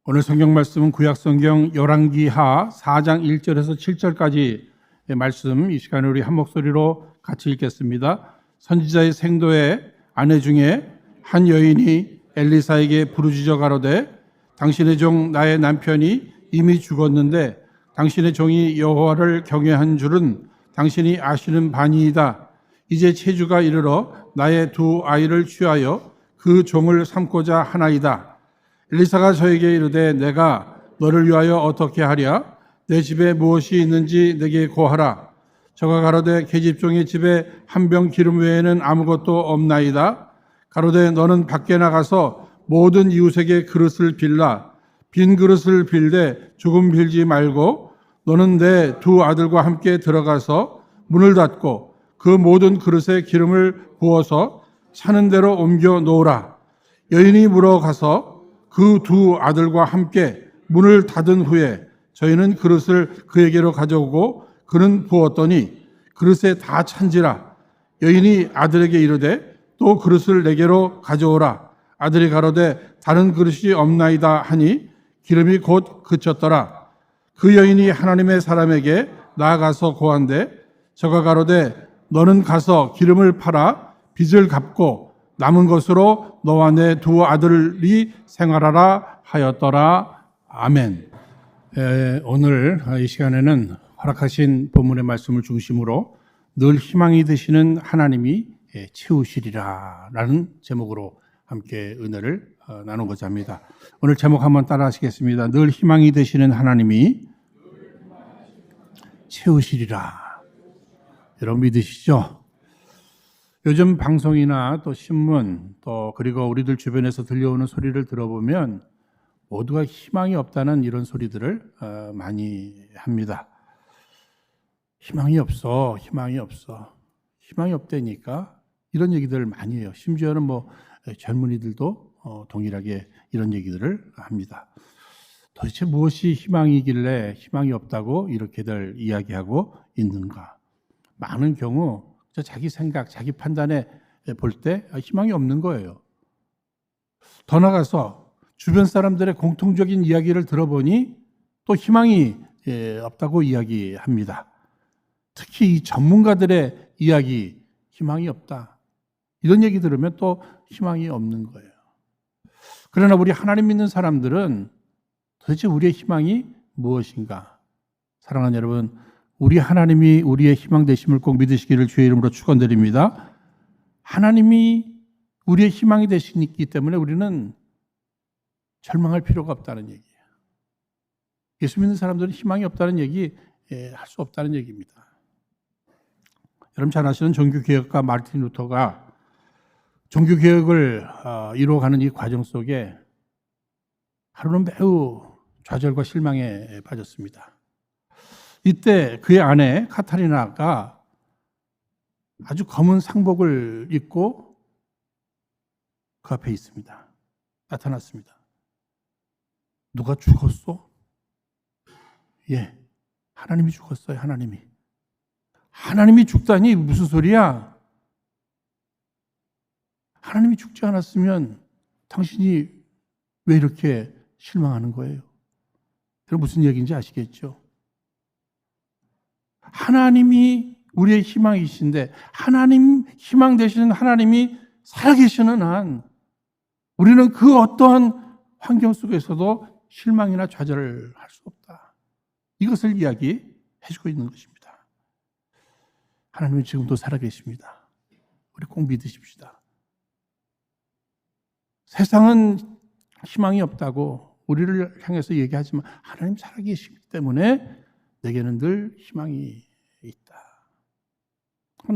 오늘 성경 말씀은 구약성경 열왕기하 4장 1절에서 7절까지 말씀, 이 시간에 우리 한 목소리로 같이 읽겠습니다. 선지자의 생도의 아내 중에 한 여인이 엘리사에게 부르짖어 가로되 당신의 종 나의 남편이 이미 죽었는데 당신의 종이 여호와를 경외한 줄은 당신이 아시는 바니이다. 이제 체주가 이르러 나의 두 아이를 취하여 그 종을 삼고자 하나이다. 엘리사가 저에게 이르되 내가 너를 위하여 어떻게 하랴? 내 집에 무엇이 있는지 내게 고하라. 저가 가로되 계집종의 집에 한 병 기름 외에는 아무것도 없나이다. 가로되 너는 밖에 나가서 모든 이웃에게 그릇을 빌라. 빈 그릇을 빌되 조금 빌지 말고 너는 내 두 아들과 함께 들어가서 문을 닫고 그 모든 그릇에 기름을 부어서 사는 대로 옮겨 놓으라. 여인이 물어가서 그 두 아들과 함께 문을 닫은 후에 저희는 그릇을 그에게로 가져오고 그는 부었더니 그릇에 다 찬지라. 여인이 아들에게 이르되 또 그릇을 내게로 가져오라. 아들이 가로되 다른 그릇이 없나이다 하니 기름이 곧 그쳤더라. 그 여인이 하나님의 사람에게 나아가서 고한데 저가 가로되 너는 가서 기름을 팔아 빚을 갚고 남은 것으로 너와 내 두 아들이 생활하라 하였더라. 아멘. 오늘 이 시간에는 허락하신 본문의 말씀을 중심으로 늘 희망이 되시는 하나님이 채우시리라 라는 제목으로 함께 은혜를 나누고자 합니다. 오늘 제목 한번 따라 하시겠습니다. 늘 희망이 되시는 하나님이 채우시리라. 여러분 믿으시죠? 요즘 방송이나 또 신문 또 그리고 우리들 주변에서 들려오는 소리를 들어보면 모두가 희망이 없다는 이런 소리들을 많이 합니다. 희망이 없어, 희망이 없어, 희망이 없다니까 이런 얘기들을 많이 해요. 심지어는 젊은이들도 동일하게 이런 얘기들을 합니다. 도대체 무엇이 희망이길래 희망이 없다고 이렇게들 이야기하고 있는가? 많은 경우 자기 생각, 자기 판단에 볼 때 희망이 없는 거예요. 더 나아가서 주변 사람들의 공통적인 이야기를 들어보니 또 희망이 없다고 이야기합니다. 특히 이 전문가들의 이야기, 희망이 없다. 이런 얘기 들으면 또 희망이 없는 거예요. 그러나 우리 하나님 믿는 사람들은 도대체 우리의 희망이 무엇인가? 사랑하는 여러분, 우리 하나님이 우리의 희망 되심을 꼭 믿으시기를 주의 이름으로 축원드립니다. 하나님이 우리의 희망이 되시기 때문에 우리는 절망할 필요가 없다는 얘기예요. 예수 믿는 사람들은 희망이 없다는 얘기 할 수 없다는 얘기입니다. 여러분 잘 아시는 종교개혁가 마르틴 루터가 종교개혁을 이루어가는 이 과정 속에 하루는 매우 좌절과 실망에 빠졌습니다. 이때 그의 아내 카타리나가 아주 검은 상복을 입고 그 앞에 있습니다. 나타났습니다. 누가 죽었어? 예, 하나님이 죽었어요. 하나님이 죽다니 무슨 소리야? 하나님이 죽지 않았으면 당신이 왜 이렇게 실망하는 거예요? 그럼 무슨 얘기인지 아시겠죠? 하나님이 우리의 희망이신데 하나님 희망 되시는 하나님이 살아계시는 한 우리는 그 어떠한 환경 속에서도 실망이나 좌절을 할 수 없다. 이것을 이야기해 주고 있는 것입니다. 하나님은 지금도 살아계십니다. 우리 꼭 믿으십시다. 세상은 희망이 없다고 우리를 향해서 얘기하지만 하나님 살아계시기 때문에 내게는 늘 희망이 있다.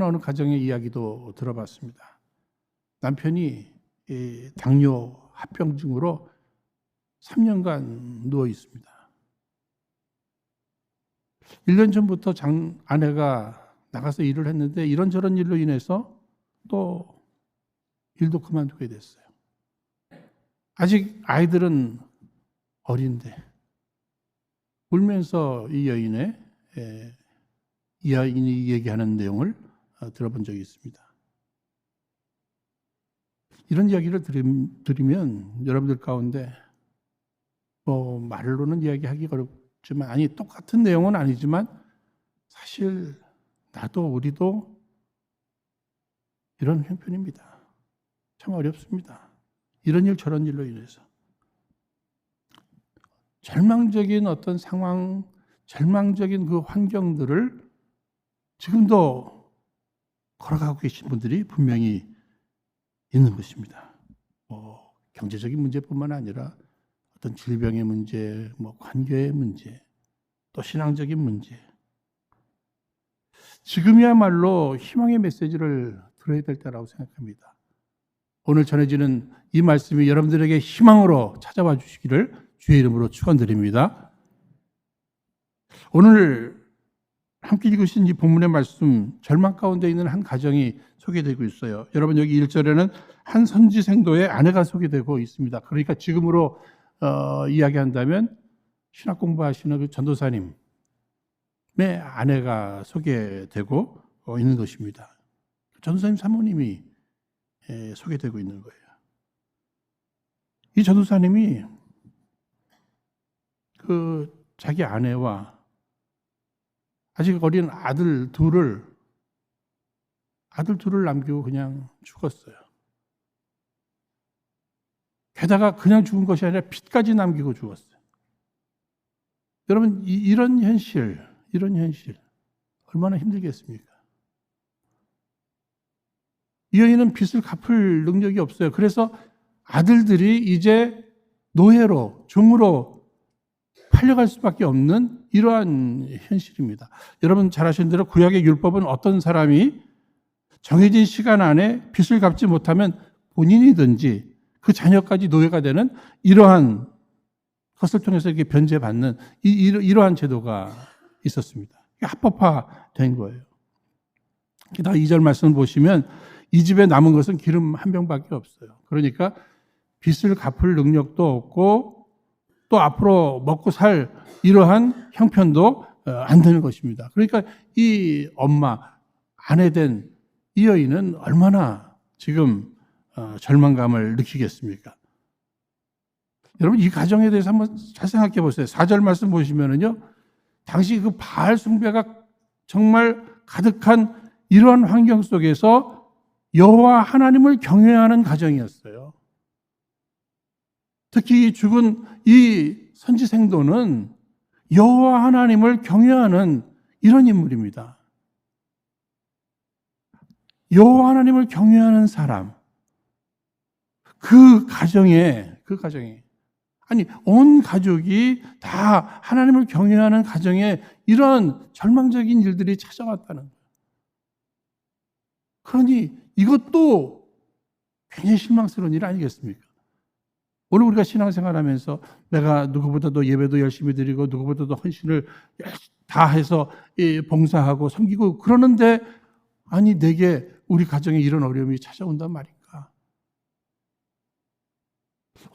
어느 가정의 이야기도 들어봤습니다. 남편이 당뇨 합병증으로 3년간 누워 있습니다. 1년 전부터 아내가 나가서 일을 했는데 이런저런 일로 인해서 또 일도 그만두게 됐어요. 아직 아이들은 어린데 울면서 이 여인이 얘기하는 내용을 들어본 적이 있습니다. 이런 이야기를 들으면 여러분들 가운데 말로는 이야기하기 어렵지만, 아니 똑같은 내용은 아니지만 사실 나도 우리도 이런 형편입니다. 참 어렵습니다. 이런 일 저런 일로 인해서 절망적인 어떤 상황, 절망적인 그 환경들을 지금도 걸어가고 계신 분들이 분명히 있는 것입니다. 경제적인 문제뿐만 아니라 어떤 질병의 문제, 관계의 문제, 또 신앙적인 문제. 지금이야말로 희망의 메시지를 들어야 될 때라고 생각합니다. 오늘 전해지는 이 말씀이 여러분들에게 희망으로 찾아와 주시기를 주의 이름으로 축원드립니다. 오늘 함께 읽으신 이 본문의 말씀, 절망 가운데 있는 한 가정이 소개되고 있어요. 여러분 여기 1절에는 한 선지생도의 아내가 소개되고 있습니다. 그러니까 지금으로 이야기한다면 신학 공부하시는 그 전도사님의 아내가 소개되고 있는 것입니다. 전도사님 사모님이 소개되고 있는 거예요. 이 전도사님이 자기 아내와 아직 어린 아들 둘을 남기고 그냥 죽었어요. 게다가 그냥 죽은 것이 아니라 빚까지 남기고 죽었어요. 여러분 이런 현실 얼마나 힘들겠습니까? 이 여인은 빚을 갚을 능력이 없어요. 그래서 아들들이 이제 노예로, 종으로 팔려갈 수밖에 없는 이러한 현실입니다. 여러분 잘 아시는 대로 구약의 율법은 어떤 사람이 정해진 시간 안에 빚을 갚지 못하면 본인이든지 그 자녀까지 노예가 되는 이러한 것을 통해서 이렇게 변제받는 이러한 제도가 있었습니다. 합법화된 거예요. 게다가 2절 말씀을 보시면 이 집에 남은 것은 기름 한 병밖에 없어요. 그러니까 빚을 갚을 능력도 없고 또 앞으로 먹고 살 이러한 형편도 안 되는 것입니다. 그러니까 이 엄마, 아내 된 이 여인은 얼마나 지금 절망감을 느끼겠습니까? 여러분 이 가정에 대해서 한번 잘 생각해 보세요. 4절 말씀 보시면은요, 당시 그 바알 숭배가 정말 가득한 이러한 환경 속에서 여호와 하나님을 경외하는 가정이었어요. 특히 죽은 이 선지생도는 여호와 하나님을 경외하는 이런 인물입니다. 여호와 하나님을 경외하는 사람, 그 가정에 아니 온 가족이 다 하나님을 경외하는 가정에 이런 절망적인 일들이 찾아왔다는 거예요. 그러니 이것도 굉장히 실망스러운 일 아니겠습니까? 오늘 우리가 신앙생활하면서 내가 누구보다도 예배도 열심히 드리고 누구보다도 헌신을 다 해서 봉사하고 섬기고 그러는데 아니 내게 우리 가정에 이런 어려움이 찾아온단 말인가?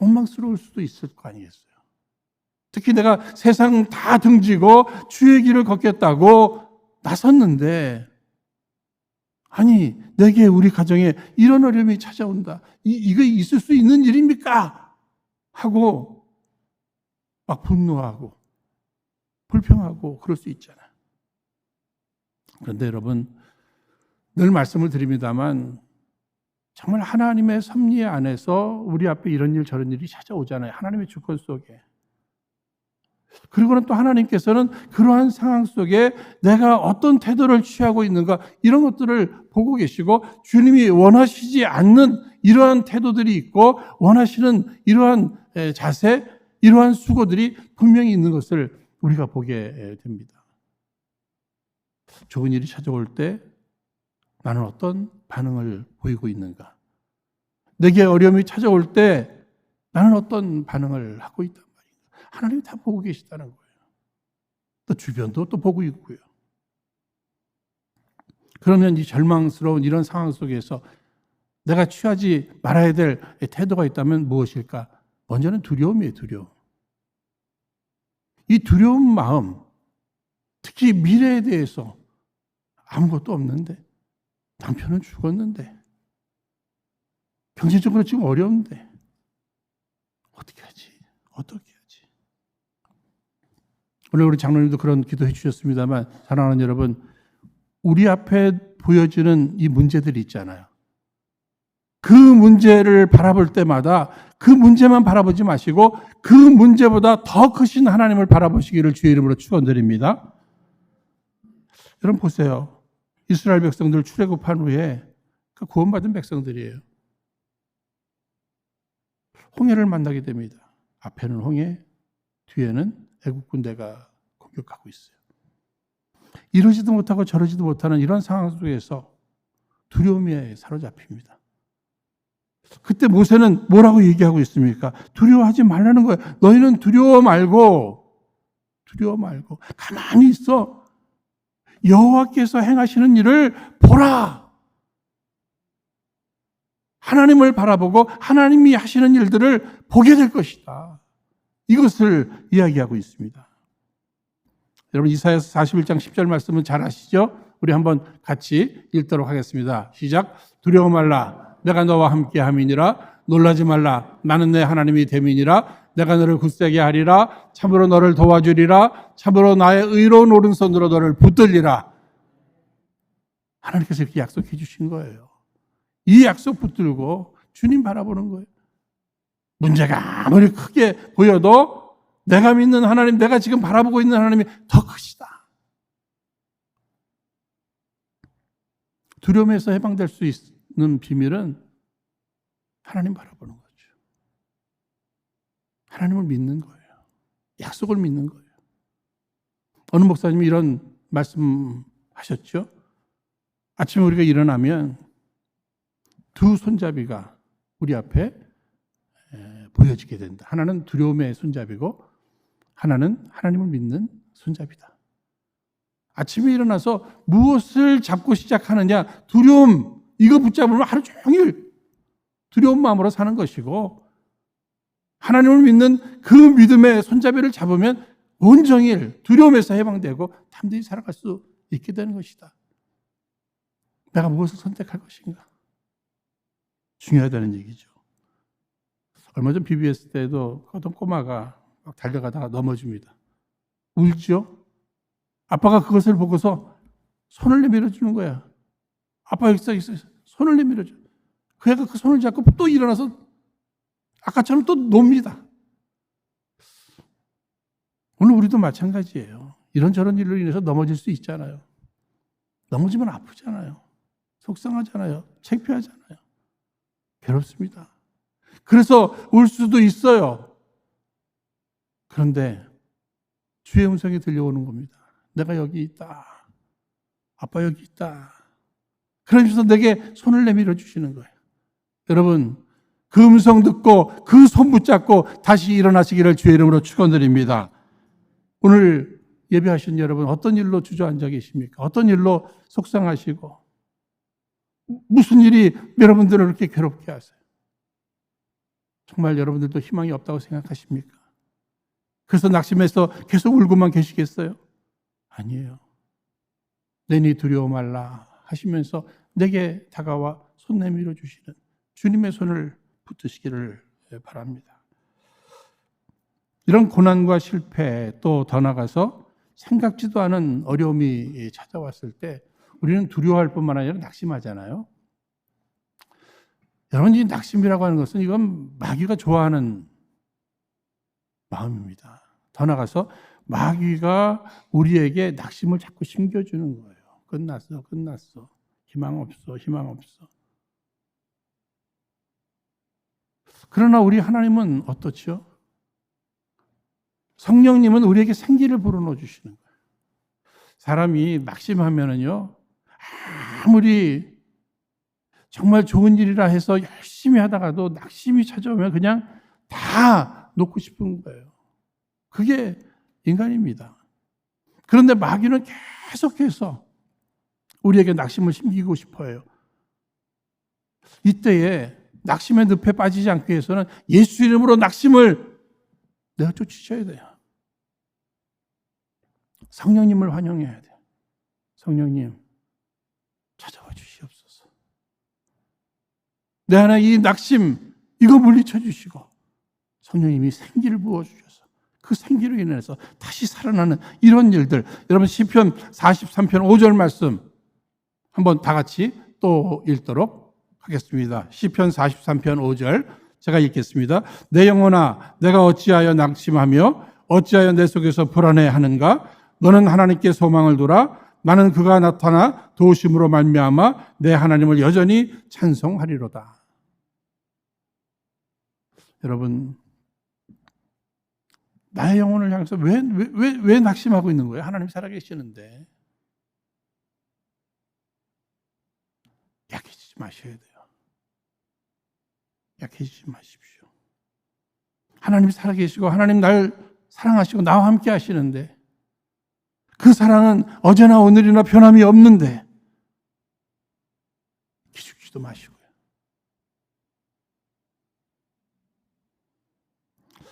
원망스러울 수도 있을 거 아니겠어요? 특히 내가 세상 다 등지고 주의 길을 걷겠다고 나섰는데 아니 내게 우리 가정에 이런 어려움이 찾아온다. 이거 있을 수 있는 일입니까? 하고 막 분노하고 불평하고 그럴 수 있잖아요. 그런데 여러분 늘 말씀을 드립니다만 정말 하나님의 섭리 안에서 우리 앞에 이런 일 저런 일이 찾아오잖아요. 하나님의 주권 속에. 그리고는 또 하나님께서는 그러한 상황 속에 내가 어떤 태도를 취하고 있는가 이런 것들을 보고 계시고 주님이 원하시지 않는 이러한 태도들이 있고 원하시는 이러한 자세, 이러한 수고들이 분명히 있는 것을 우리가 보게 됩니다. 좋은 일이 찾아올 때 나는 어떤 반응을 보이고 있는가? 내게 어려움이 찾아올 때 나는 어떤 반응을 하고 있단 말인가? 하나님이 다 보고 계시다는 거예요. 또 주변도 또 보고 있고요. 그러면 이 절망스러운 이런 상황 속에서 내가 취하지 말아야 될 태도가 있다면 무엇일까? 먼저는 두려움이에요, 두려움. 이 두려운 마음, 특히 미래에 대해서 아무것도 없는데, 남편은 죽었는데, 경제적으로 지금 어려운데, 어떻게 하지? 오늘 우리 장로님도 그런 기도해 주셨습니다만, 사랑하는 여러분, 우리 앞에 보여지는 이 문제들이 있잖아요. 그 문제를 바라볼 때마다 그 문제만 바라보지 마시고 그 문제보다 더 크신 하나님을 바라보시기를 주의 이름으로 축원드립니다. 여러분 보세요. 이스라엘 백성들 출애굽한 후에 그 구원받은 백성들이에요. 홍해를 만나게 됩니다. 앞에는 홍해, 뒤에는 애국 군대가 공격하고 있어요. 이러지도 못하고 저러지도 못하는 이런 상황 속에서 두려움에 사로잡힙니다. 그때 모세는 뭐라고 얘기하고 있습니까? 두려워하지 말라는 거예요. 너희는 두려워 말고 가만히 있어. 여호와께서 행하시는 일을 보라. 하나님을 바라보고 하나님이 하시는 일들을 보게 될 것이다. 이것을 이야기하고 있습니다. 여러분 이사야서 41장 10절 말씀은 잘 아시죠? 우리 한번 같이 읽도록 하겠습니다. 시작. 두려워 말라. 내가 너와 함께 함이니라. 놀라지 말라. 나는 내 하나님이 됨이니라. 내가 너를 굳세게 하리라. 참으로 너를 도와주리라. 참으로 나의 의로운 오른손으로 너를 붙들리라. 하나님께서 이렇게 약속해 주신 거예요. 이 약속 붙들고 주님 바라보는 거예요. 문제가 아무리 크게 보여도 내가 믿는 하나님, 내가 지금 바라보고 있는 하나님이 더 크시다. 두려움에서 해방될 수 있는 비밀은 하나님 바라보는 거죠. 하나님을 믿는 거예요. 약속을 믿는 거예요. 어느 목사님이 이런 말씀하셨죠. 아침에 우리가 일어나면 두 손잡이가 우리 앞에 보여지게 된다. 하나는 두려움의 손잡이고 하나는 하나님을 믿는 손잡이다. 아침에 일어나서 무엇을 잡고 시작하느냐, 두려움, 이거 붙잡으면 하루 종일 두려운 마음으로 사는 것이고, 하나님을 믿는 그 믿음의 손잡이를 잡으면 온종일 두려움에서 해방되고 담대히 살아갈 수 있게 되는 것이다. 내가 무엇을 선택할 것인가? 중요하다는 얘기죠. 얼마 전 BBS 때도 어떤 꼬마가 막 달려가다가 넘어집니다. 울죠? 아빠가 그것을 보고서 손을 내밀어 주는 거야. 아빠 여기 있어. 손을 내밀어 줘. 그 애가 그 손을 잡고 또 일어나서 아까처럼 또 놉니다. 오늘 우리도 마찬가지예요. 이런저런 일로 인해서 넘어질 수 있잖아요. 넘어지면 아프잖아요. 속상하잖아요. 창피하잖아요. 괴롭습니다. 그래서 울 수도 있어요. 그런데 주의 음성이 들려오는 겁니다. 내가 여기 있다. 아빠 여기 있다. 그러면서 내게 손을 내밀어 주시는 거예요. 여러분, 그 음성 듣고 그 손 붙잡고 다시 일어나시기를 주의 이름으로 축원드립니다. 오늘 예배하신 여러분, 어떤 일로 주저앉아 계십니까? 어떤 일로 속상하시고 무슨 일이 여러분들을 그렇게 괴롭게 하세요? 정말 여러분들도 희망이 없다고 생각하십니까? 그래서 낙심해서 계속 울고만 계시겠어요? 아니에요. 내니 두려워 말라 하시면서 내게 다가와 손 내밀어 주시는 주님의 손을 붙드시기를 바랍니다. 이런 고난과 실패, 또 더 나아가서 생각지도 않은 어려움이 찾아왔을 때 우리는 두려워할 뿐만 아니라 낙심하잖아요. 여러분, 이 낙심이라고 하는 것은 이건 마귀가 좋아하는 마음입니다. 더 나아가서 마귀가 우리에게 낙심을 자꾸 심겨주는 거예요. 끝났어. 희망 없어. 그러나 우리 하나님은 어떻죠? 성령님은 우리에게 생기를 불어넣어 주시는 거예요. 사람이 낙심하면은요, 아무리 정말 좋은 일이라 해서 열심히 하다가도 낙심이 찾아오면 그냥 다 놓고 싶은 거예요. 그게 인간입니다. 그런데 마귀는 계속해서 우리에게 낙심을 심기고 싶어요. 이때에 낙심의 늪에 빠지지 않기 위해서는 예수 이름으로 낙심을 내가 쫓으셔야 돼요. 성령님을 환영해야 돼요. 성령님, 찾아와 주시옵소서. 내 안에 이 낙심, 이거 물리쳐 주시고 성령님이 생기를 부어 주셔서 그 생기로 인해서 다시 살아나는 이런 일들. 여러분 시편 43편 5절 말씀 한번 다 같이 또 읽도록 하겠습니다. 시편 43편 5절 제가 읽겠습니다. 내 영혼아 내가 어찌하여 낙심하며 어찌하여 내 속에서 불안해하는가? 너는 하나님께 소망을 두라. 나는 그가 나타나 도우심으로 말미암아 내 하나님을 여전히 찬송하리로다. 여러분, 나의 영혼을 향해서 왜 낙심하고 있는 거예요? 하나님 살아계시는데. 약해지지 마셔야 돼요. 약해지지 마십시오. 하나님 살아계시고 하나님 날 사랑하시고 나와 함께 하시는데 그 사랑은 어제나 오늘이나 변함이 없는데 기죽지도 마시고요.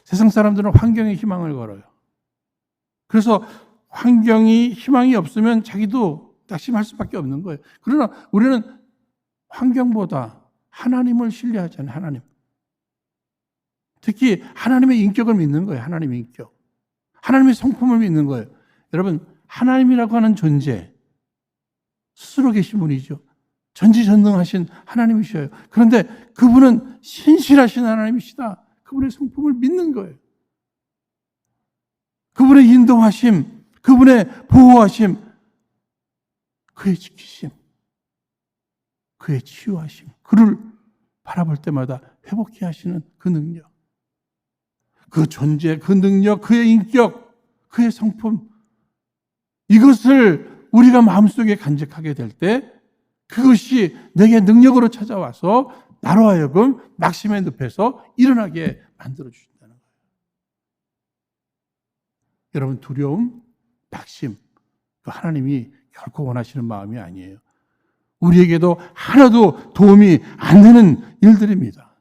세상 사람들은 환경에 희망을 걸어요. 그래서 환경이 희망이 없으면 자기도 낙심할 수밖에 없는 거예요. 그러나 우리는 환경보다 하나님을 신뢰하잖아요. 하나님. 특히 하나님의 인격을 믿는 거예요. 하나님의 인격. 하나님의 성품을 믿는 거예요. 여러분, 하나님이라고 하는 존재, 스스로 계신 분이죠. 전지전능하신 하나님이셔요. 그런데 그분은 신실하신 하나님이시다. 그분의 성품을 믿는 거예요. 그분의 인도하심, 그분의 보호하심, 그의 지키심, 그의 치유하심, 그를 바라볼 때마다 회복케 하시는 그 능력, 그 존재, 그 능력, 그의 인격, 그의 성품, 이것을 우리가 마음속에 간직하게 될 때 그것이 내게 능력으로 찾아와서 나로 하여금 낙심의 늪에서 일어나게 만들어주신다는 거예요. 여러분, 두려움, 낙심, 그 하나님이 결코 원하시는 마음이 아니에요. 우리에게도 하나도 도움이 안 되는 일들입니다.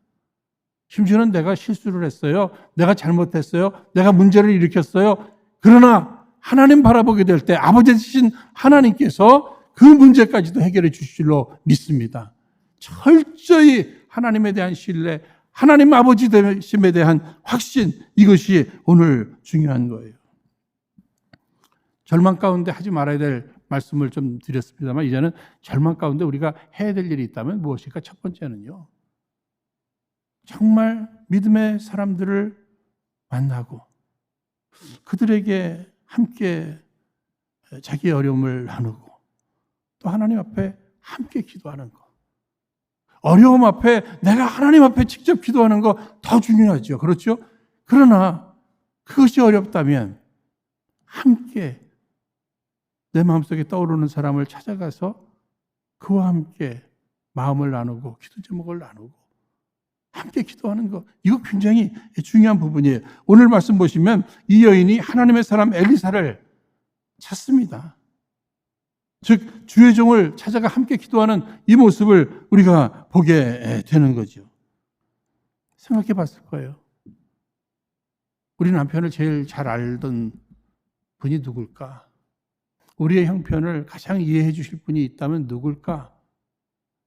심지어는 내가 실수를 했어요. 내가 잘못했어요. 내가 문제를 일으켰어요. 그러나 하나님 바라보게 될 때 아버지 되신 하나님께서 그 문제까지도 해결해 주실 줄로 믿습니다. 철저히 하나님에 대한 신뢰, 하나님 아버지 되심에 대한 확신, 이것이 오늘 중요한 거예요. 절망 가운데 하지 말아야 될 말씀을 좀 드렸습니다만 이제는 절망 가운데 우리가 해야 될 일이 있다면 무엇일까? 첫 번째는요, 정말 믿음의 사람들을 만나고 그들에게 함께 자기의 어려움을 나누고 또 하나님 앞에 함께 기도하는 것. 어려움 앞에 내가 하나님 앞에 직접 기도하는 거 더 중요하죠. 그렇죠? 그러나 그것이 어렵다면 함께 내 마음속에 떠오르는 사람을 찾아가서 그와 함께 마음을 나누고 기도 제목을 나누고 함께 기도하는 것, 이거 굉장히 중요한 부분이에요. 오늘 말씀 보시면 이 여인이 하나님의 사람 엘리사를 찾습니다. 즉 주의 종을 찾아가 함께 기도하는 이 모습을 우리가 보게 되는 거죠. 생각해 봤을 거예요. 우리 남편을 제일 잘 알던 분이 누굴까? 우리의 형편을 가장 이해해 주실 분이 있다면 누굴까?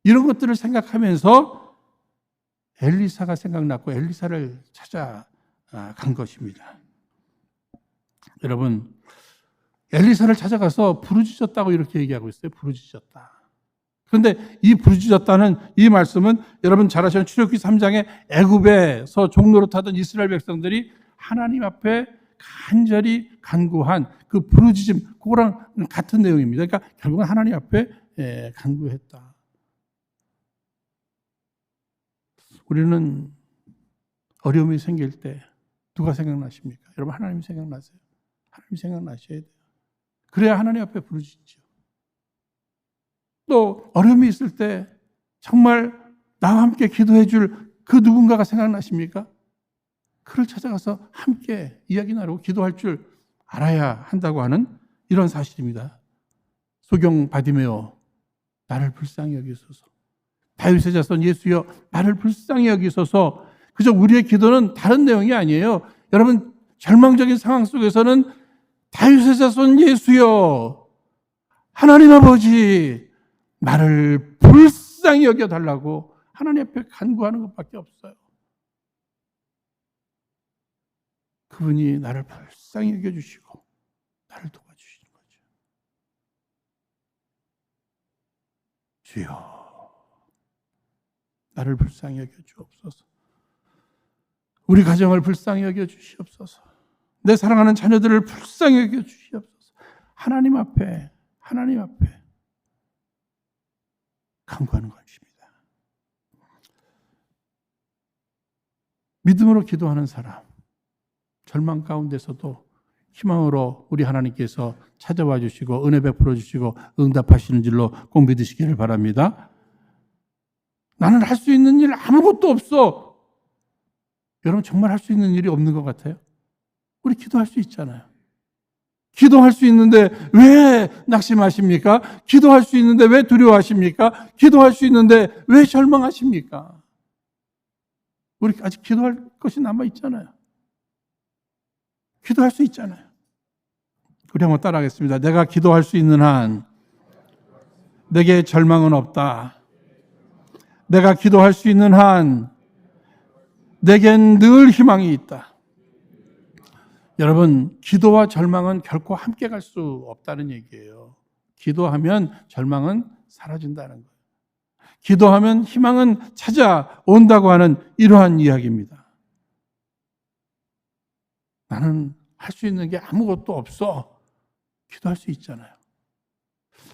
이런 것들을 생각하면서 엘리사가 생각났고 엘리사를 찾아간 것입니다. 여러분, 엘리사를 찾아가서 부르짖었다고 이렇게 얘기하고 있어요. 부르짖었다. 그런데 이 부르짖었다는 이 말씀은 여러분 잘 아시는 출애굽기 3장에 애굽에서 종로로 타던 이스라엘 백성들이 하나님 앞에 간절히 간구한 그 부르짖음, 그거랑 같은 내용입니다. 그러니까 결국은 하나님 앞에 간구했다. 우리는 어려움이 생길 때 누가 생각나십니까? 여러분, 하나님 생각나세요? 하나님 생각나셔야 돼요. 그래야 하나님 앞에 부르짖죠. 또 어려움이 있을 때 정말 나와 함께 기도해 줄 그 누군가가 생각나십니까? 그를 찾아가서 함께 이야기 나누고 기도할 줄 알아야 한다고 하는 이런 사실입니다. 소경 바디메오, 나를 불쌍히 여기소서. 다윗의 자손 예수여, 나를 불쌍히 여기소서. 그저 우리의 기도는 다른 내용이 아니에요. 여러분, 절망적인 상황 속에서는 다윗의 자손 예수여, 하나님 아버지, 나를 불쌍히 여겨달라고 하나님 앞에 간구하는 것밖에 없어요. 그분이 나를 불쌍히 여겨주시고 나를 도와주시는 거죠. 주여, 나를 불쌍히 여겨주옵소서. 우리 가정을 불쌍히 여겨주시옵소서. 내 사랑하는 자녀들을 불쌍히 여겨주시옵소서. 하나님 앞에 간구하는 것입니다. 믿음으로 기도하는 사람, 절망 가운데서도 희망으로 우리 하나님께서 찾아와 주시고 은혜 베풀어 주시고 응답하시는 줄로 꼭 믿으시기를 바랍니다. 나는 할 수 있는 일 아무것도 없어. 여러분 정말 할 수 있는 일이 없는 것 같아요? 우리 기도할 수 있잖아요. 기도할 수 있는데 왜 낙심하십니까? 기도할 수 있는데 왜 두려워하십니까? 기도할 수 있는데 왜 절망하십니까? 우리 아직 기도할 것이 남아 있잖아요. 기도할 수 있잖아요. 우리 한번 따라하겠습니다. 내가 기도할 수 있는 한 내게 절망은 없다. 내가 기도할 수 있는 한 내겐 늘 희망이 있다. 여러분, 기도와 절망은 결코 함께 갈 수 없다는 얘기예요. 기도하면 절망은 사라진다는 거예요. 기도하면 희망은 찾아온다고 하는 이러한 이야기입니다. 나는 할 수 있는 게 아무것도 없어. 기도할 수 있잖아요.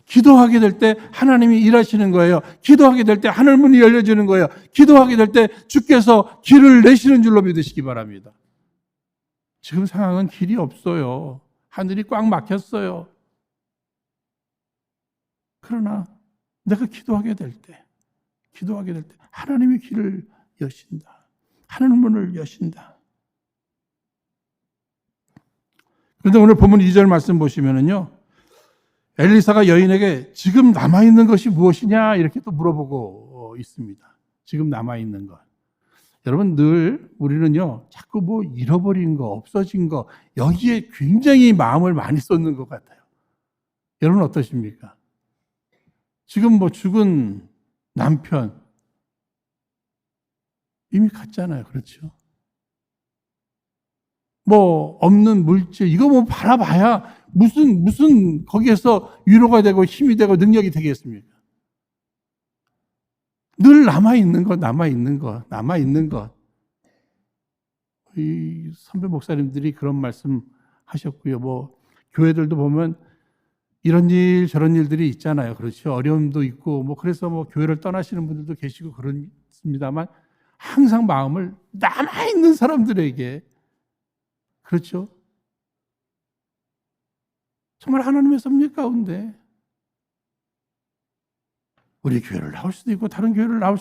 기도하게 될 때 하나님이 일하시는 거예요. 기도하게 될 때 하늘문이 열려지는 거예요. 기도하게 될 때 주께서 길을 내시는 줄로 믿으시기 바랍니다. 지금 상황은 길이 없어요. 하늘이 꽉 막혔어요. 그러나 내가 기도하게 될 때 하나님이 길을 여신다. 하늘문을 여신다. 그런데 오늘 본문 2절 말씀 보시면은요, 엘리사가 여인에게 지금 남아있는 것이 무엇이냐 이렇게 또 물어보고 있습니다. 지금 남아있는 것. 여러분 늘 우리는요 자꾸 뭐 잃어버린 거, 없어진 거 여기에 굉장히 마음을 많이 쏟는 것 같아요. 여러분 어떠십니까? 지금 뭐 죽은 남편 이미 갔잖아요. 그렇죠? 뭐 없는 물질 이거 뭐 바라봐야 무슨 거기에서 위로가 되고 힘이 되고 능력이 되겠습니까? 늘 남아있는 것. 이 선배 목사님들이 그런 말씀 하셨고요. 뭐, 교회들도 보면 이런 일, 저런 일들이 있잖아요. 그렇죠. 어려움도 있고, 뭐, 그래서 뭐, 교회를 떠나시는 분들도 계시고 그렇습니다만, 항상 마음을 남아있는 사람들에게, 그렇죠. 정말 하나님의 섭리 가운데, 우리 교회를 나올 수도 있고 다른 교회를 나갈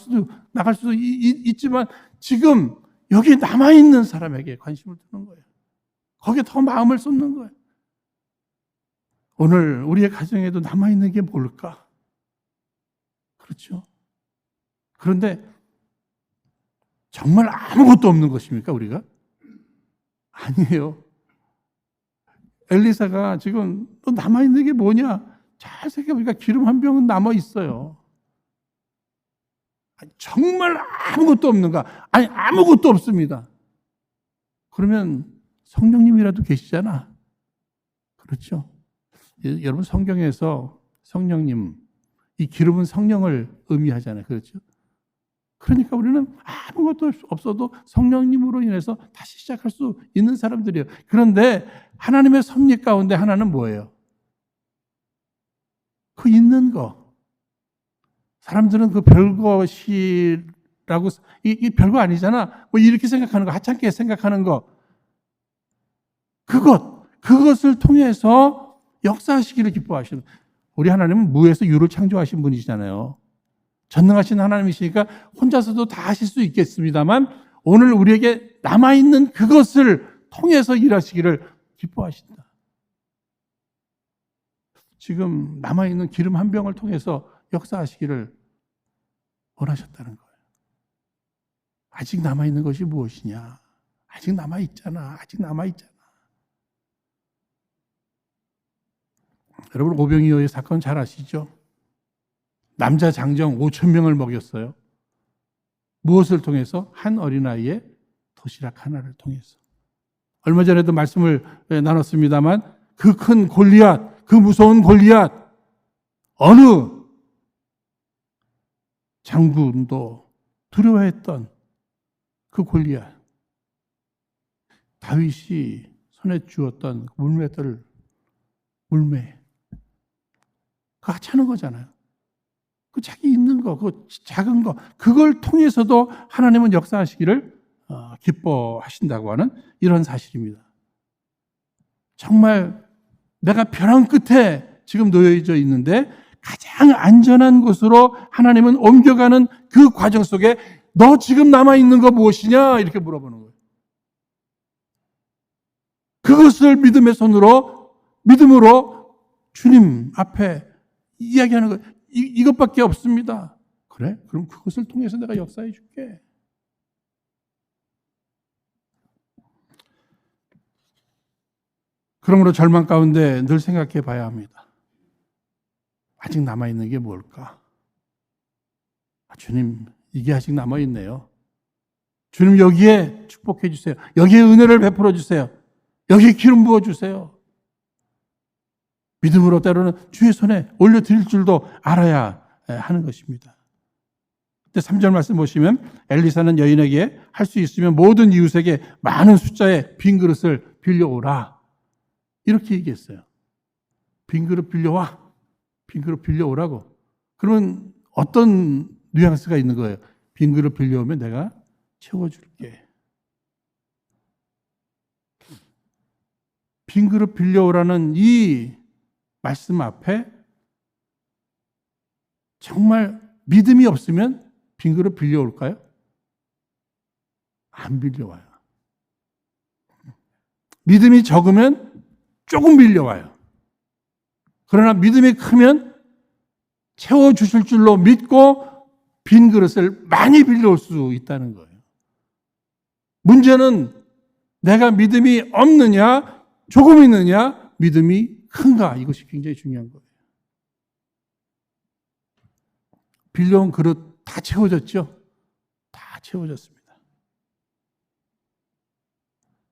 수도 있지만 지금 여기 남아있는 사람에게 관심을 두는 거예요. 거기에 더 마음을 쏟는 거예요. 오늘 우리의 가정에도 남아있는 게 뭘까? 그렇죠? 그런데 정말 아무것도 없는 것입니까 우리가? 아니에요. 엘리사가 지금 또 남아있는 게 뭐냐? 잘 생각해보니까 기름 한 병은 남아있어요. 정말 아무것도 없는가? 아니 아무것도 없습니다. 그러면 성령님이라도 계시잖아. 그렇죠? 여러분 성경에서 성령님, 이 기름은 성령을 의미하잖아요. 그렇죠? 그러니까 우리는 아무것도 없어도 성령님으로 인해서 다시 시작할 수 있는 사람들이에요. 그런데 하나님의 섭리 가운데 하나는 뭐예요? 그 있는 거. 사람들은 그 별것이라고, 이 별거 아니잖아. 뭐 이렇게 생각하는 거, 하찮게 생각하는 거. 그것을 통해서 역사하시기를 기뻐하시는. 우리 하나님은 무에서 유를 창조하신 분이시잖아요. 전능하신 하나님이시니까 혼자서도 다 하실 수 있겠습니다만 오늘 우리에게 남아있는 그것을 통해서 일하시기를 기뻐하신다. 지금 남아있는 기름 한 병을 통해서 역사하시기를 원하셨다는 거예요. 아직 남아있는 것이 무엇이냐? 아직 남아있잖아. 여러분 오병이어의 사건 잘 아시죠? 남자 장정 5,000명을 먹였어요. 무엇을 통해서? 한 어린아이의 도시락 하나를 통해서. 얼마 전에도 말씀을 나눴습니다만 그 큰 골리앗, 그 무서운 골리앗, 어느 장군도 두려워했던 그 골리앗, 다윗이 손에 쥐었던 물매들을 물매 그거 하찮은 거잖아요. 그 자기 있는 거, 그 작은 거, 그걸 통해서도 하나님은 역사하시기를 기뻐하신다고 하는 이런 사실입니다. 정말 내가 벼랑 끝에 지금 놓여져 있는데 가장 안전한 곳으로 하나님은 옮겨가는 그 과정 속에 너 지금 남아있는 거 무엇이냐? 이렇게 물어보는 거예요. 그것을 믿음의 손으로, 믿음으로 주님 앞에 이야기하는 거예요. 이것밖에 없습니다. 그래? 그럼 그것을 통해서 내가 역사해 줄게. 그러므로 절망 가운데 늘 생각해 봐야 합니다. 아직 남아있는 게 뭘까? 주님, 이게 아직 남아있네요. 주님, 여기에 축복해 주세요. 여기에 은혜를 베풀어 주세요. 여기에 기름 부어 주세요. 믿음으로 때로는 주의 손에 올려드릴 줄도 알아야 하는 것입니다. 3절 말씀 보시면 엘리사는 여인에게 할 수 있으면 모든 이웃에게 많은 숫자의 빈 그릇을 빌려오라. 이렇게 얘기했어요. 빈 그릇 빌려와. 빈 그릇 빌려오라고. 그러면 어떤 뉘앙스가 있는 거예요? 빈 그릇 빌려오면 내가 채워줄게. 빈 그릇 빌려오라는 이 말씀 앞에 정말 믿음이 없으면 빈 그릇 빌려올까요? 안 빌려와요. 믿음이 적으면 조금 빌려와요. 그러나 믿음이 크면 채워주실 줄로 믿고 빈 그릇을 많이 빌려올 수 있다는 거예요. 문제는 내가 믿음이 없느냐, 조금 있느냐, 믿음이 큰가, 이것이 굉장히 중요한 거예요. 빌려온 그릇 다 채워졌죠? 다 채워졌습니다.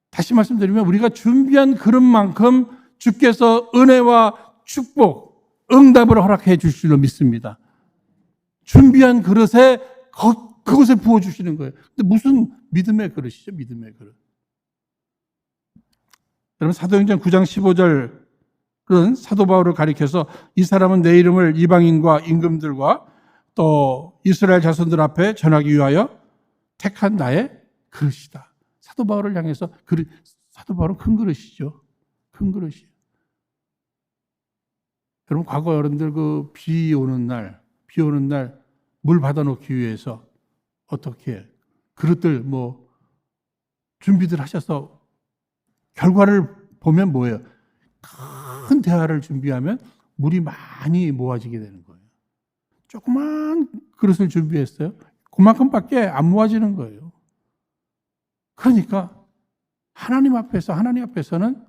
다시 말씀드리면 우리가 준비한 그릇만큼 주께서 은혜와 축복, 응답을 허락해 주실 줄로 믿습니다. 준비한 그릇에 그것에 부어주시는 거예요. 근데 무슨 믿음의 그릇이죠? 믿음의 그릇. 여러분 사도행전 9장 15절은 사도 바울을 가리켜서 이 사람은 내 이름을 이방인과 임금들과 또 이스라엘 자손들 앞에 전하기 위하여 택한 나의 그릇이다. 사도 바울을 향해서 사도 바울은 큰 그릇이죠. 큰 그릇이에요. 여러분 과거 여러분들 그 비 오는 날 물 받아놓기 위해서 어떻게 그릇들 준비들 하셔서 결과를 보면 뭐예요? 큰 대화를 준비하면 물이 많이 모아지게 되는 거예요. 조그만 그릇을 준비했어요. 그만큼밖에 안 모아지는 거예요. 그러니까 하나님 앞에서는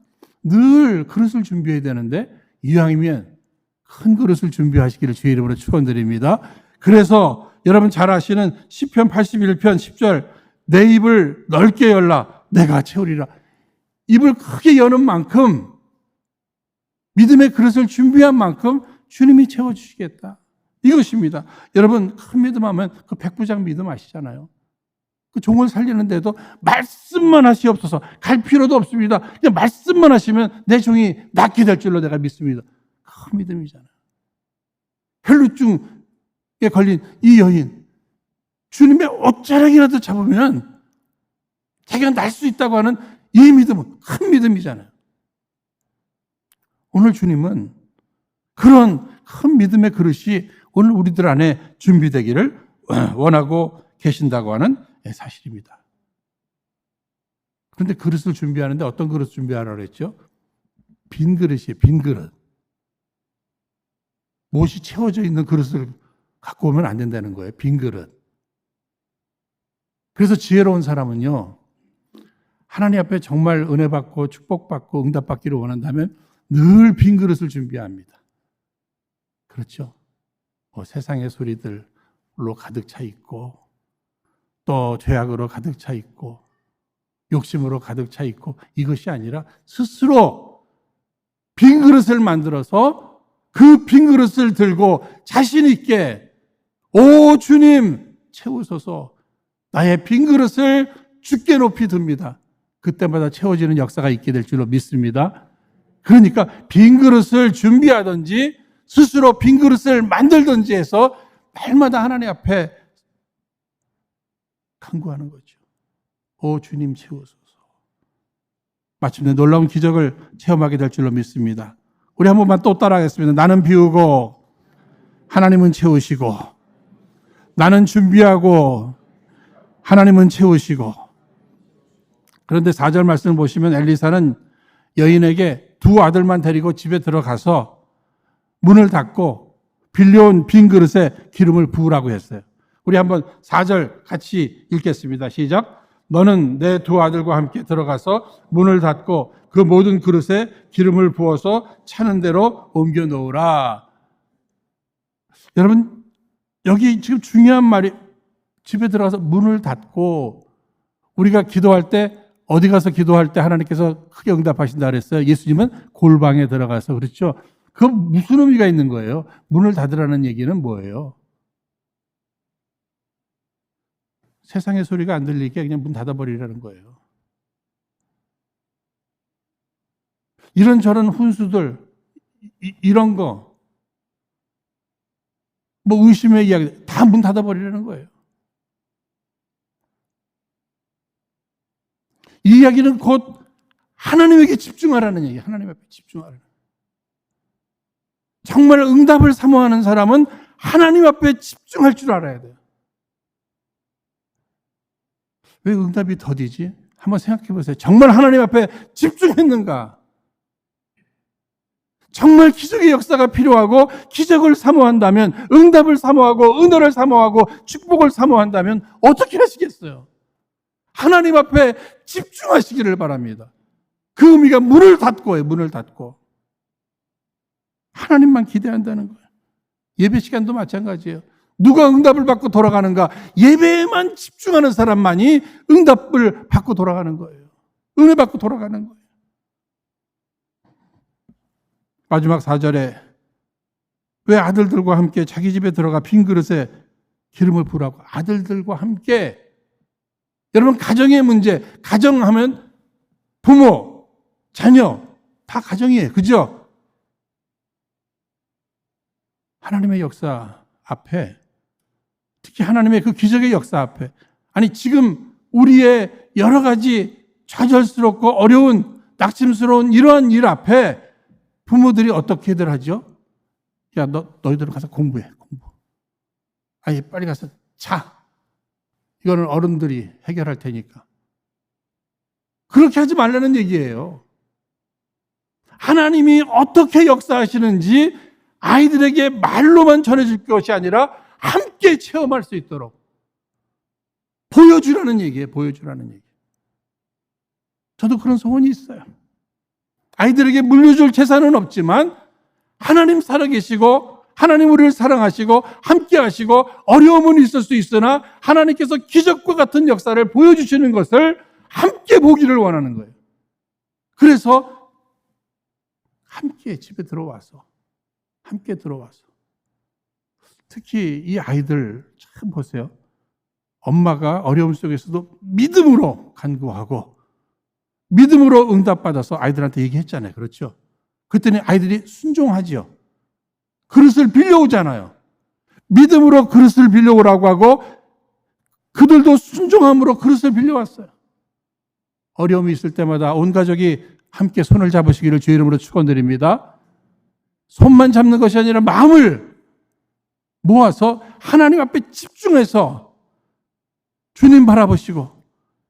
늘 그릇을 준비해야 되는데 이왕이면 큰 그릇을 준비하시기를 주의 이름으로 축원드립니다. 그래서 여러분 잘 아시는 시편 81편 10절 내 입을 넓게 열라 내가 채우리라. 입을 크게 여는 만큼 믿음의 그릇을 준비한 만큼 주님이 채워주시겠다. 이것입니다. 여러분 큰 믿음하면 그 백부장 믿음 아시잖아요. 그 종을 살리는데도 말씀만 하시옵소서. 갈 필요도 없습니다. 그냥 말씀만 하시면 내 종이 낫게 될 줄로 내가 믿습니다. 큰 믿음이잖아요. 혈루증에 걸린 이 여인 주님의 옷자락이라도 잡으면 자기가 날 수 있다고 하는 이 믿음은 큰 믿음이잖아요. 오늘 주님은 그런 큰 믿음의 그릇이 오늘 우리들 안에 준비되기를 원하고 계신다고 하는 사실입니다. 그런데 그릇을 준비하는데 어떤 그릇 준비하라고 그랬죠? 빈 그릇이에요. 빈 그릇. 못이 채워져 있는 그릇을 갖고 오면 안 된다는 거예요. 빈 그릇. 그래서 지혜로운 사람은요. 하나님 앞에 정말 은혜 받고 축복받고 응답받기를 원한다면 늘 빈 그릇을 준비합니다. 그렇죠? 세상의 소리들로 가득 차 있고 또 죄악으로 가득 차 있고 욕심으로 가득 차 있고 이것이 아니라 스스로 빈 그릇을 만들어서 그 빈 그릇을 들고 자신 있게 오 주님 채우소서 나의 빈 그릇을 주께 높이 듭니다. 그때마다 채워지는 역사가 있게 될 줄로 믿습니다. 그러니까 빈 그릇을 준비하든지 스스로 빈 그릇을 만들든지 해서 날마다 하나님 앞에 간구하는 거죠. 오 주님 채우소서. 마침내 놀라운 기적을 체험하게 될 줄로 믿습니다. 우리 한 번만 또 따라하겠습니다. 나는 비우고 하나님은 채우시고 나는 준비하고 하나님은 채우시고. 그런데 4절 말씀을 보시면 엘리사는 여인에게 두 아들만 데리고 집에 들어가서 문을 닫고 빌려온 빈 그릇에 기름을 부으라고 했어요. 우리 한번 4절 같이 읽겠습니다. 시작. 너는 내 두 아들과 함께 들어가서 문을 닫고 그 모든 그릇에 기름을 부어서 차는 대로 옮겨 놓으라. 여러분 여기 지금 중요한 말이 집에 들어가서 문을 닫고 우리가 기도할 때 어디 가서 기도할 때 하나님께서 크게 응답하신다 그랬어요. 예수님은 골방에 들어가서 그렇죠. 그 무슨 의미가 있는 거예요? 문을 닫으라는 얘기는 뭐예요? 세상의 소리가 안 들리게 그냥 문 닫아버리라는 거예요. 이런저런 훈수들, 이런 거, 뭐 의심의 이야기, 다 문 닫아버리라는 거예요. 이 이야기는 곧 하나님에게 집중하라는 얘기예요. 하나님 앞에 집중하라는. 정말 응답을 사모하는 사람은 하나님 앞에 집중할 줄 알아야 돼요. 왜 응답이 더디지? 한번 생각해 보세요. 정말 하나님 앞에 집중했는가? 정말 기적의 역사가 필요하고 기적을 사모한다면, 응답을 사모하고 은혜를 사모하고 축복을 사모한다면 어떻게 하시겠어요? 하나님 앞에 집중하시기를 바랍니다. 그 의미가 문을 닫고예요. 문을 닫고. 하나님만 기대한다는 거예요. 예배 시간도 마찬가지예요. 누가 응답을 받고 돌아가는가? 예배에만 집중하는 사람만이 응답을 받고 돌아가는 거예요. 은혜 받고 돌아가는 거예요. 마지막 4절에 왜 아들들과 함께 자기 집에 들어가 빈 그릇에 기름을 부으라고? 아들들과 함께. 여러분 가정의 문제, 가정하면 부모, 자녀 다 가정이에요. 그죠? 하나님의 역사 앞에, 특히 하나님의 그 기적의 역사 앞에, 아니 지금 우리의 여러 가지 좌절스럽고 어려운 낙심스러운 이러한 일 앞에 부모들이 어떻게들 하죠? 야, 너희들은 가서 공부해. 공부. 아니 빨리 가서 자. 이거는 어른들이 해결할 테니까. 그렇게 하지 말라는 얘기예요. 하나님이 어떻게 역사하시는지 아이들에게 말로만 전해줄 것이 아니라 함께 체험할 수 있도록 보여주라는 얘기예요. 보여주라는 얘기. 저도 그런 소원이 있어요. 아이들에게 물려줄 재산은 없지만 하나님 살아계시고 하나님 우리를 사랑하시고 함께 하시고 어려움은 있을 수 있으나 하나님께서 기적과 같은 역사를 보여주시는 것을 함께 보기를 원하는 거예요. 그래서 함께 집에 들어와서 함께 들어와서 특히 이 아이들 참 보세요. 엄마가 어려움 속에서도 믿음으로 간구하고 믿음으로 응답받아서 아이들한테 얘기했잖아요. 그렇죠? 그랬더니 아이들이 순종하지요. 그릇을 빌려오잖아요. 믿음으로 그릇을 빌려오라고 하고 그들도 순종함으로 그릇을 빌려왔어요. 어려움이 있을 때마다 온 가족이 함께 손을 잡으시기를 주의 이름으로 축원드립니다. 손만 잡는 것이 아니라 마음을 모아서 하나님 앞에 집중해서 주님 바라보시고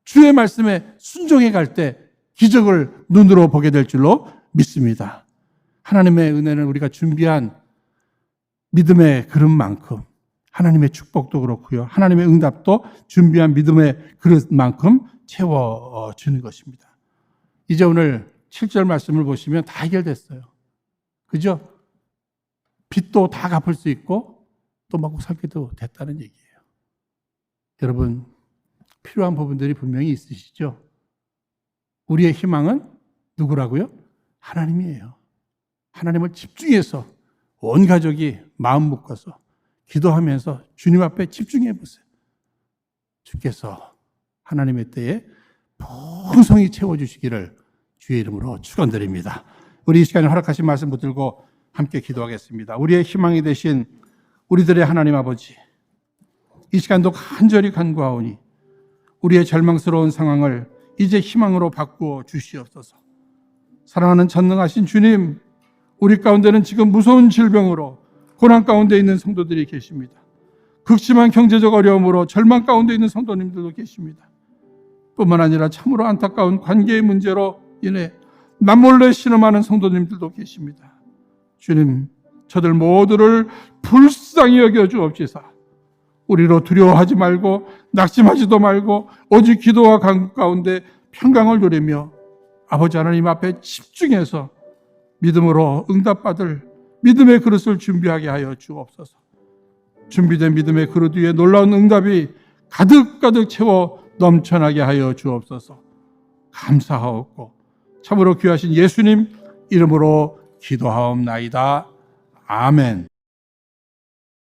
주의 말씀에 순종해 갈 때 기적을 눈으로 보게 될 줄로 믿습니다. 하나님의 은혜는 우리가 준비한 믿음의 그릇만큼 하나님의 축복도 그렇고요. 하나님의 응답도 준비한 믿음의 그릇만큼 채워주는 것입니다. 이제 오늘 7절 말씀을 보시면 다 해결됐어요. 그죠? 빚도 다 갚을 수 있고 또 먹고 살기도 됐다는 얘기예요. 여러분 필요한 부분들이 분명히 있으시죠? 우리의 희망은 누구라고요? 하나님이에요. 하나님을 집중해서 온 가족이 마음 묶어서 기도하면서 주님 앞에 집중해 보세요. 주께서 하나님의 때에 풍성히 채워주시기를 주의 이름으로 축원드립니다. 우리 이 시간에 허락하신 말씀 붙들고 함께 기도하겠습니다. 우리의 희망이 되신 우리들의 하나님 아버지, 이 시간도 간절히 간구하오니 우리의 절망스러운 상황을 이제 희망으로 바꾸어 주시옵소서. 사랑하는 전능하신 주님, 우리 가운데는 지금 무서운 질병으로 고난 가운데 있는 성도들이 계십니다. 극심한 경제적 어려움으로 절망 가운데 있는 성도님들도 계십니다. 뿐만 아니라 참으로 안타까운 관계의 문제로 인해 남몰래 신음하는 성도님들도 계십니다. 주님, 저들 모두를 불쌍히 여겨 주옵시사. 우리로 두려워하지 말고 낙심하지도 말고 오직 기도와 간구 가운데 평강을 누리며 아버지 하나님 앞에 집중해서 믿음으로 응답받을 믿음의 그릇을 준비하게 하여 주옵소서. 준비된 믿음의 그릇 위에 놀라운 응답이 가득가득 채워 넘쳐나게 하여 주옵소서. 감사하옵고 참으로 귀하신 예수님 이름으로 기도하옵나이다. 아멘.